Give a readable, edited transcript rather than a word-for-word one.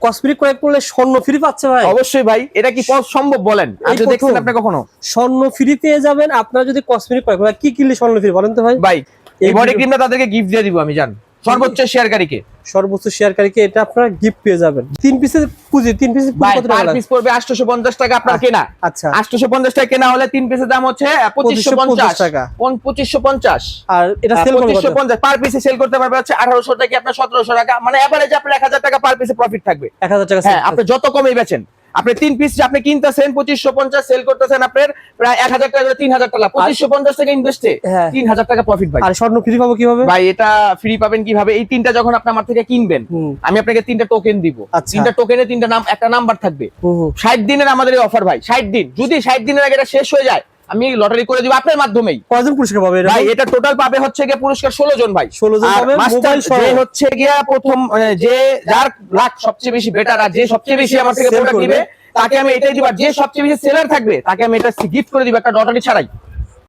Cosmetic ক্রয় করলে স্বর্ণ ফ্রি পাচ্ছে ভাই? অবশ্যই ভাই, এটা কি সম্ভব বলেন? আপনি দেখছেন আপনি কখনো? স্বর্ণ ফ্রি পেয়ে যাবেন আপনারা যদি কসমেটিক ক্রয় করেন। কি কিনলে স্বর্ণ ফ্রি বলেন তো ভাই? ভাই এই বডি ক্রিমটা তাদেরকে গিফট দিয়ে দিব আমি, জান, সর্বোচ্চ শেয়ারকারীকে। সর্বোচ্চ শেয়ারকারীকে এটা আপনারা গিফট পেয়ে যাবেন। 3 পিসের পুঁজি, 3 পিসের পুঁজি কত টাকা? পিস পড়বে 850 টাকা আপনার কেনা। আচ্ছা, 850 টাকা কেনা হলে 3 পিসের দাম হচ্ছে 2550 টাকা। 2550 আর এটা সেল করতে 2550 পার পিসে সেল করতে পারবে হচ্ছে 1800 টাকা আপনার 1700 টাকা, মানে এভারেজ আপনার 1000 টাকা পার পিসে প্রফিট থাকবে। 1000 টাকা। হ্যাঁ, আপনি যত কমই বেচেন, আপনি 3 পিস আপনি কিনতেছেন 2550, সেল করতেছেন আপনার প্রায় 1000 টাকা করে 3000 টাকা, 2550 টাকা ইনভেস্টে 3000 টাকা প্রফিট ভাই। আর স্বর্ণ ফ্রি পাবো কিভাবে ভাই? এটা ফ্রি পাবেন কিভাবে? এই তিনটা যখন আপনি আমার থেকে কিনবেন, আমি আপনাকে 3টা টোকেন দিব। 3টা টোকেনে 3টা নাম, একটা নাম্বার থাকবে। 60 দিনের আমাদের এই অফার ভাই, 60 দিন। যদি 60 দিনের আগে এটা শেষ হয়ে যায়, আমি লটারি করে দিব আপনার মাধ্যমেই। কয়জন পুরস্কার পাবে এটা ভাই? এটা টোটাল পাবে হচ্ছে গিয়ে পুরস্কার 16 জন ভাই। 16 জন পাবে। মোবাইল যে হচ্ছে গিয়া প্রথম, যে যার লাখ সবচেয়ে বেশি বেটার, আর যে সবচেয়ে বেশি আমার থেকে প্রোডাক্ট নিবে তাকে আমি এটাই দিব। আর যে সবচেয়ে বেশি সেলার থাকবে তাকে আমি এটা গিফট করে দিব একটা লটারি ছাড়াই।